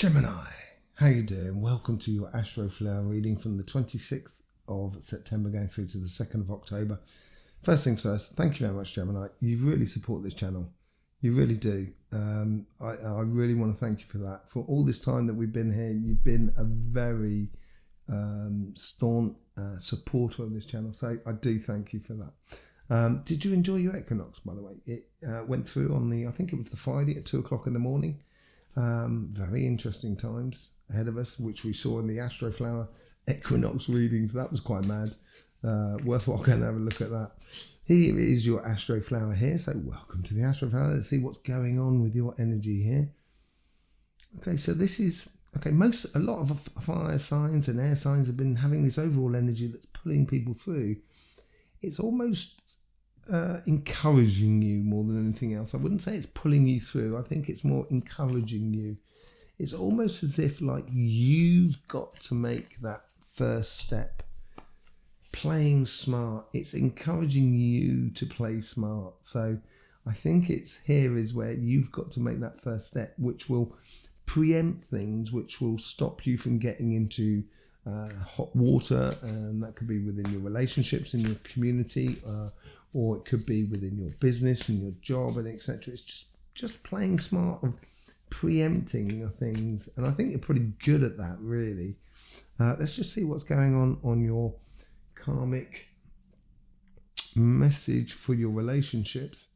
Gemini, how you doing? Welcome to your Astroflower reading from the 26th of September going through to the 2nd of October. First things first, thank you very much, Gemini. You really support this channel. You really do. I really want to thank you for that. For all this time that we've been here, you've been a very staunch supporter of this channel. So I do thank you for that. Did you enjoy your equinox, by the way? It went through on I think it was the Friday at 2 o'clock in the morning. Very interesting times ahead of us, which we saw in the Astroflower equinox readings. That was quite mad. Worthwhile going to have a look at that. Here is your Astroflower here. So welcome to the Astroflower. Let's see what's going on with your energy here. Okay, so this is a lot of fire signs and air signs have been having this overall energy that's pulling people through. It's almost encouraging you more than anything else. I wouldn't say it's pulling you through. I think it's more encouraging you. It's almost as if like you've got to make that first step. Playing smart. It's encouraging you to play smart. So I think it's here is where you've got to make that first step, which will preempt things, which will stop you from getting into hot water, and that could be within your relationships, in your community, or it could be within your business and your job, and etc. It's just playing smart of preempting things, and I think you're pretty good at that, really. Let's just see what's going on your karmic message for your relationships.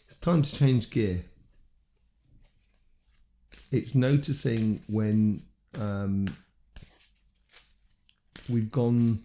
It's time to change gear. It's noticing when we've gone.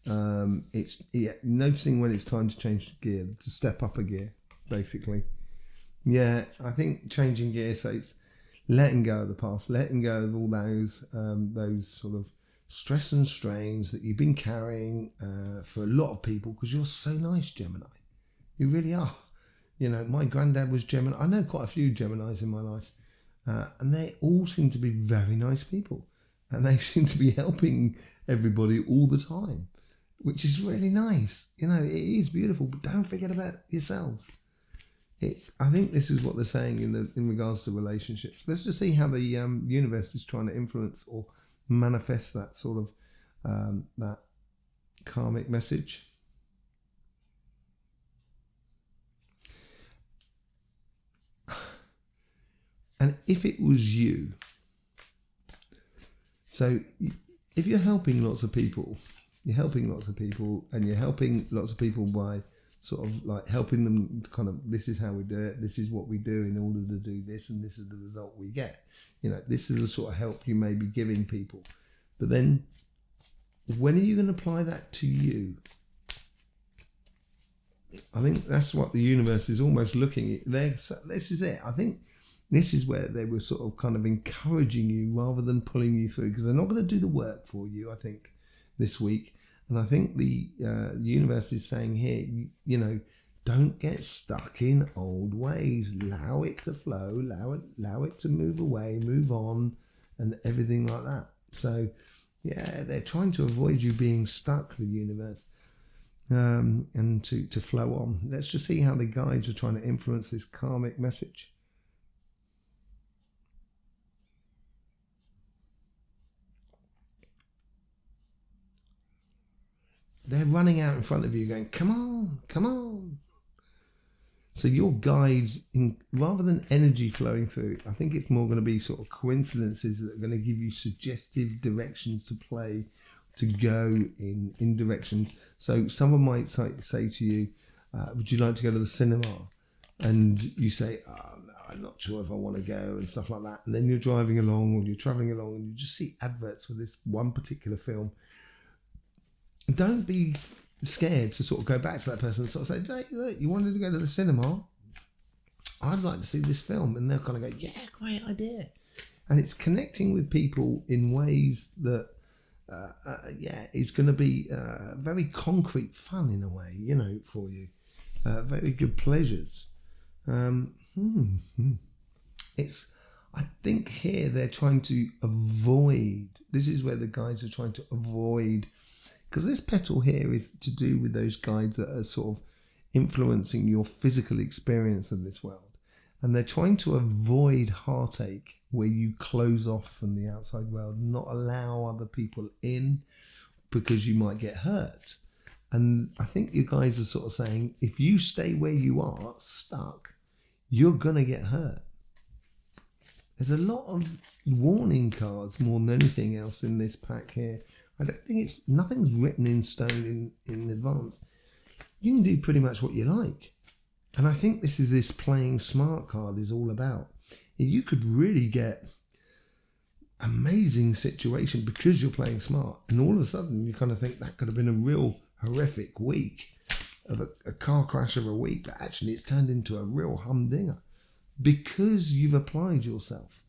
Noticing when it's time to change gear, to step up a gear, basically. Yeah, I think changing gear. So it's letting go of the past, letting go of all those sort of stress and strains that you've been carrying for a lot of people, because you're so nice, Gemini. You really are. You know, my granddad was Gemini. I know quite a few Geminis in my life. And they all seem to be very nice people. And they seem to be helping everybody all the time, which is really nice. You know, it is beautiful, but don't forget about yourself. I think this is what they're saying in regards to relationships. Let's just see how the universe is trying to influence or manifest that sort of that karmic message. And if it was you, so if you're helping lots of people, and you're helping lots of people by sort of like helping them kind of, this is how we do it, this is what we do in order to do this, and this is the result we get. You know, this is the sort of help you may be giving people. But then, when are you going to apply that to you? I think that's what the universe is almost looking at. This is it. I think this is where they were sort of kind of encouraging you rather than pulling you through, because they're not going to do the work for you, I think, this week. And I think the universe is saying here, you know, don't get stuck in old ways. Allow it to flow, allow it to move away, move on, and everything like that. So, yeah, they're trying to avoid you being stuck, the universe, and to flow on. Let's just see how the guides are trying to influence this karmic message. They're running out in front of you going, come on, come on. So your guides, rather than energy flowing through, I think it's more going to be sort of coincidences that are going to give you suggestive directions to play, to go in directions. So someone might say to you, would you like to go to the cinema? And you say, oh, no, I'm not sure if I want to go, and stuff like that. And then you're driving along or you're traveling along and you just see adverts for this one particular film. Don't be scared to sort of go back to that person and sort of say, hey, look, you wanted to go to the cinema? I'd like to see this film. And they'll kind of go, yeah, great idea. And it's connecting with people in ways that, is going to be very concrete fun in a way, you know, for you. Very good pleasures. I think here they're trying to avoid, this is where the guides are trying to avoid Because this petal here is to do with those guides that are sort of influencing your physical experience of this world. And they're trying to avoid heartache, where you close off from the outside world, not allow other people in because you might get hurt. And I think you guys are sort of saying, if you stay where you are, stuck, you're going to get hurt. There's a lot of warning cards more than anything else in this pack here. I don't think nothing's written in stone in advance. You can do pretty much what you like. And I think this playing smart card is all about. You could really get amazing situation because you're playing smart. And all of a sudden you kind of think that could have been a real horrific week of a car crash of a week, but actually it's turned into a real humdinger because you've applied yourself.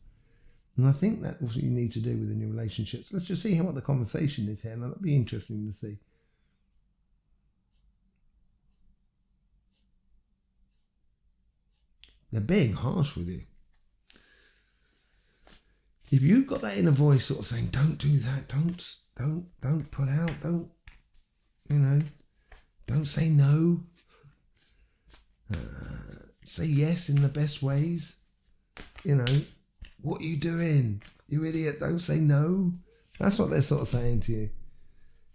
And I think that's what you need to do within your relationships. Let's just see what the conversation is here, and that'll be interesting to see. They're being harsh with you. If you've got that inner voice sort of saying, don't do that, don't pull out, don't say no, say yes in the best ways, what are you doing? You idiot, don't say no. That's what they're sort of saying to you.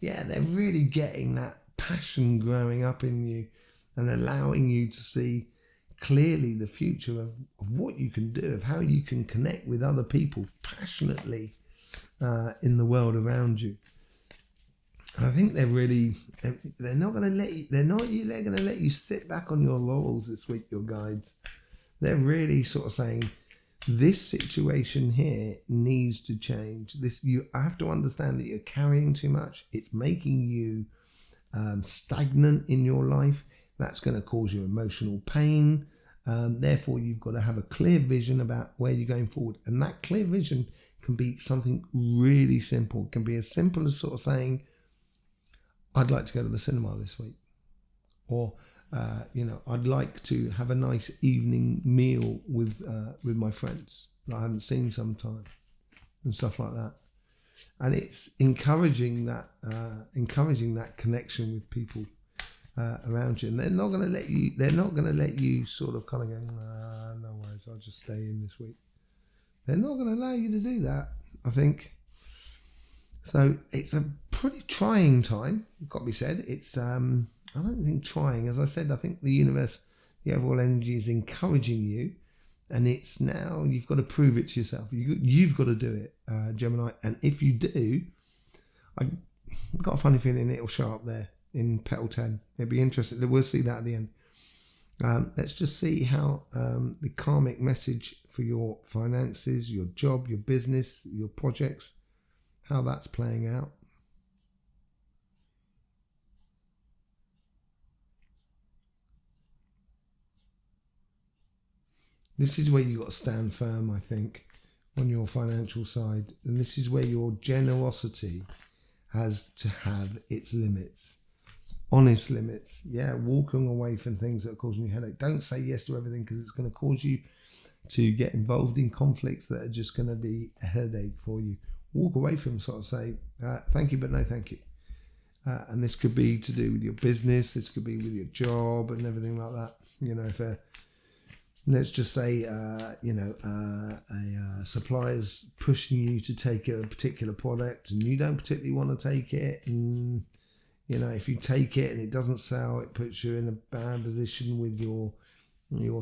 Yeah, they're really getting that passion growing up in you and allowing you to see clearly the future of what you can do, of how you can connect with other people passionately in the world around you. And I think they're not going to let you sit back on your laurels this week, your guides. They're really sort of saying, this situation here needs to change. You have to understand that you're carrying too much. It's making you stagnant in your life. That's going to cause you emotional pain. Therefore, you've got to have a clear vision about where you're going forward. And that clear vision can be something really simple. It can be as simple as sort of saying, I'd like to go to the cinema this week. Or, I'd like to have a nice evening meal with my friends that I haven't seen some time, and stuff like that. And it's encouraging that connection with people around you, and they're not going to let you sort of kind of go, no worries, I'll just stay in this week. They're not going to allow you to do that, I think. So it's a pretty trying time, got to be said. It's I don't think trying, as I said, I think the universe, the overall energy is encouraging you, and it's now you've got to prove it to yourself. You've got to do it, Gemini. And if you do, I've got a funny feeling it'll show up there in petal 10. It'll be interesting. We'll see that at the end. Let's just see how the karmic message for your finances, your job, your business, your projects, how that's playing out. This is where you've got to stand firm, I think, on your financial side. And this is where your generosity has to have its limits. Honest limits. Yeah, walking away from things that are causing you headache. Don't say yes to everything, because it's going to cause you to get involved in conflicts that are just going to be a headache for you. Walk away from them, sort of say, thank you, but no thank you. And this could be to do with your business. This could be with your job and everything like that. If let's just say, a supplier's pushing you to take a particular product and you don't particularly want to take it. And, if you take it and it doesn't sell, it puts you in a bad position with your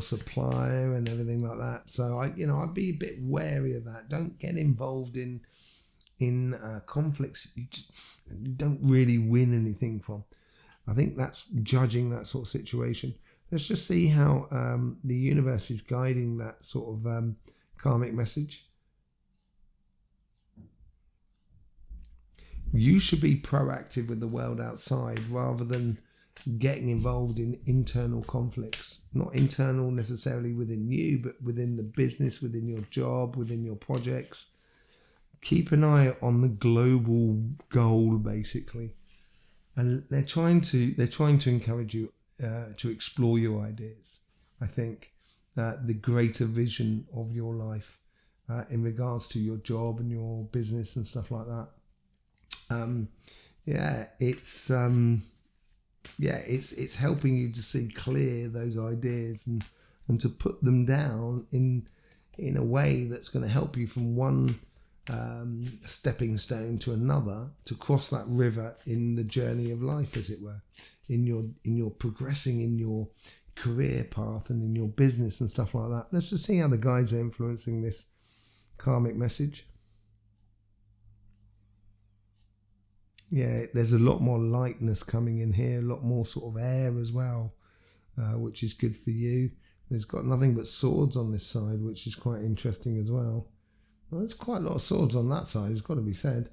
supplier and everything like that. So, I'd be a bit wary of that. Don't get involved in conflicts you don't really win anything from. I think that's judging that sort of situation. Let's just see how the universe is guiding that sort of karmic message. You should be proactive with the world outside rather than getting involved in internal conflicts. Not internal necessarily within you, but within the business, within your job, within your projects. Keep an eye on the global goal, basically. And they're trying to encourage you to explore your ideas. I think the greater vision of your life in regards to your job and your business and stuff like that. yeah, it's helping you to see clear those ideas and to put them down in a way that's going to help you from one stepping stone to another, to cross that river in the journey of life, as it were, in your progressing in your career path and in your business and stuff like that. Let's just see how the guides are influencing this karmic message. Yeah, there's a lot more lightness coming in here, a lot more sort of air as well, which is good for you. There's got nothing but swords on this side, which is quite interesting as well. Well, there's quite a lot of swords on that side, it's got to be said.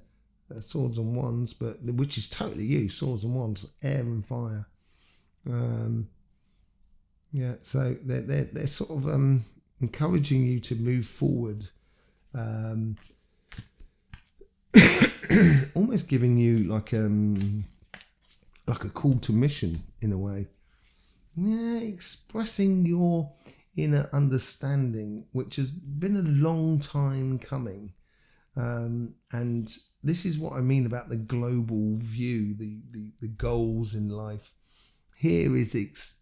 Swords and wands, but which is totally you, swords and wands, air and fire. Yeah, so they're sort of encouraging you to move forward. Almost giving you like a call to mission in a way. Yeah, expressing your inner understanding, which has been a long time coming. And this is what I mean about the global view, the goals in life. Here is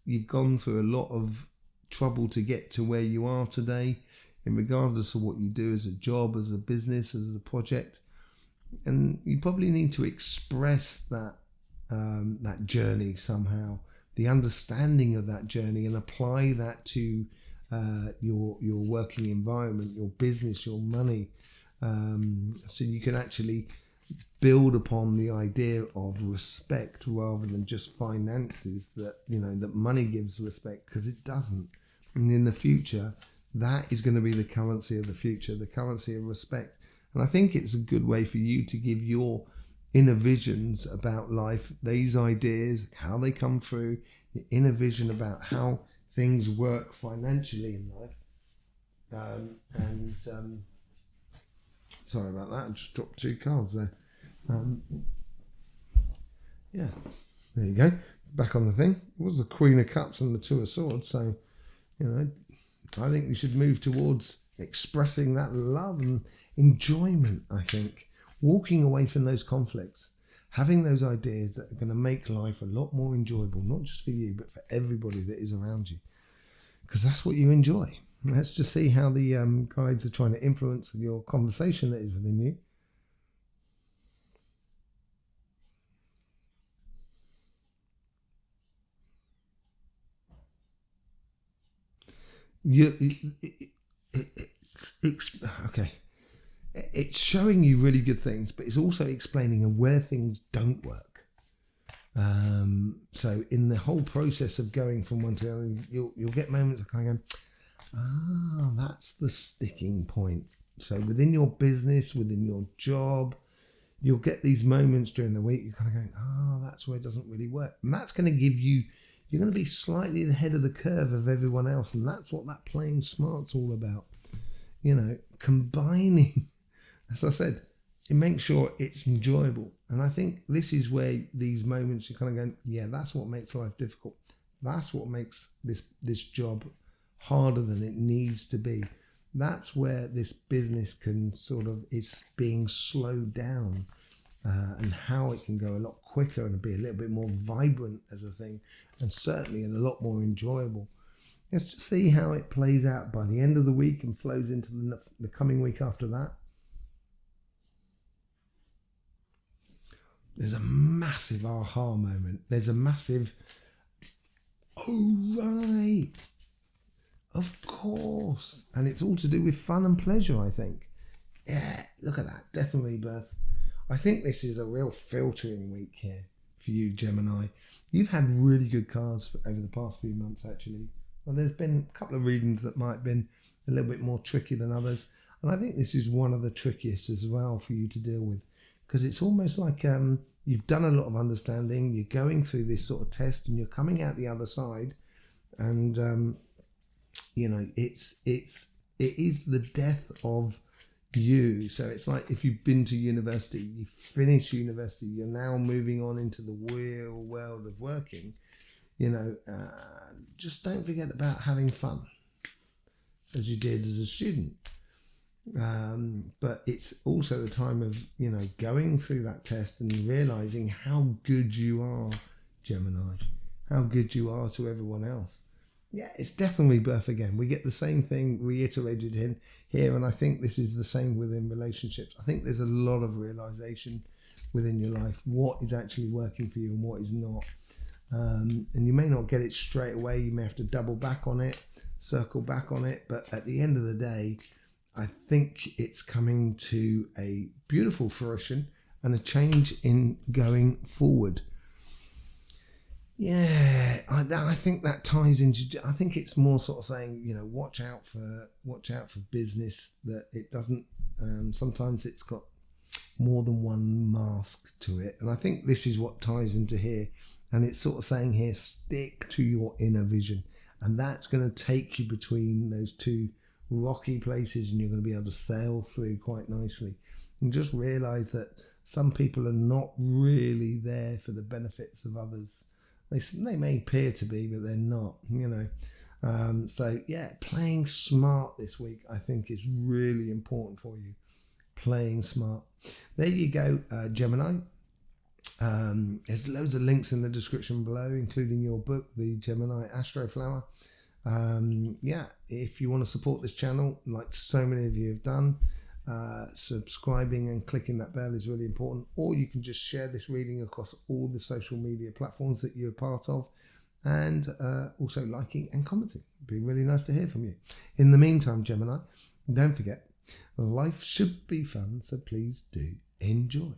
you've gone through a lot of trouble to get to where you are today, in regardless of what you do as a job, as a business, as a project. And you probably need to express that that journey somehow, the understanding of that journey, and apply that to your working environment, your business, your money, so you can actually build upon the idea of respect rather than just finances. That that money gives respect, because it doesn't. And in the future, that is going to be the currency of the future, the currency of respect. And I think it's a good way for you to give your inner visions about life, these ideas, how they come through, your inner vision about how things work financially in life. Sorry about that, I just dropped 2 cards there. Yeah, there you go. Back on the thing. It was the Queen of Cups and the Two of Swords. So, I think we should move towards expressing that love and enjoyment, I think. Walking away from those conflicts. Having those ideas that are going to make life a lot more enjoyable, not just for you, but for everybody that is around you. Because that's what you enjoy. Let's just see how the guides are trying to influence your conversation that is within you. Okay. It's showing you really good things, but it's also explaining where things don't work. So in the whole process of going from one to the other, you'll get moments of kind of going, that's the sticking point. So within your business, within your job, you'll get these moments during the week, you're kind of going, that's where it doesn't really work. And that's going to give you, you're going to be slightly ahead of the curve of everyone else. And that's what that playing smart's all about. Combining, as I said, it makes sure it's enjoyable. And I think this is where these moments you're kind of going, yeah, that's what makes life difficult. That's what makes this job harder than it needs to be. That's where this business is being slowed down, and how it can go a lot quicker and be a little bit more vibrant as a thing, and certainly a lot more enjoyable. Let's just see how it plays out by the end of the week and flows into the coming week after that. There's a massive aha moment. There's a massive, oh right, of course. And it's all to do with fun and pleasure, I think. Yeah, look at that. Death and rebirth. I think this is a real filtering week here for you, Gemini. You've had really good cards over the past few months, actually. And there's been a couple of readings that might have been a little bit more tricky than others. And I think this is one of the trickiest as well for you to deal with. Because it's almost like you've done a lot of understanding, you're going through this sort of test and you're coming out the other side. And, it is the death of you. So it's like if you've been to university, you finish university, you're now moving on into the real world of working. Just don't forget about having fun as you did as a student. But it's also the time of, going through that test and realizing how good you are, Gemini, how good you are to everyone else. Yeah, it's definitely birth again. We get the same thing reiterated in here, and I think this is the same within relationships. I think there's a lot of realization within your life, what is actually working for you and what is not. And you may not get it straight away. You may have to double back on it, circle back on it. But at the end of the day, I think it's coming to a beautiful fruition and a change in going forward. Yeah, I think that ties into. I think it's more sort of saying, watch out for business, that it doesn't. Sometimes it's got more than one mask to it, and I think this is what ties into here. And it's sort of saying here, stick to your inner vision, and that's going to take you between those two rocky places, and you're going to be able to sail through quite nicely. And just realize that some people are not really there for the benefits of others. They may appear to be, but they're not, So yeah, playing smart this week, I think, is really important for you. Playing smart. There you go, Gemini. There's loads of links in the description below, including your book, the Gemini Astroflower. If you want to support this channel, like so many of you have done, subscribing and clicking that bell is really important. Or you can just share this reading across all the social media platforms that you're part of, and also liking and commenting. It'd be really nice to hear from you. In the meantime, Gemini, don't forget, life should be fun, so please do enjoy.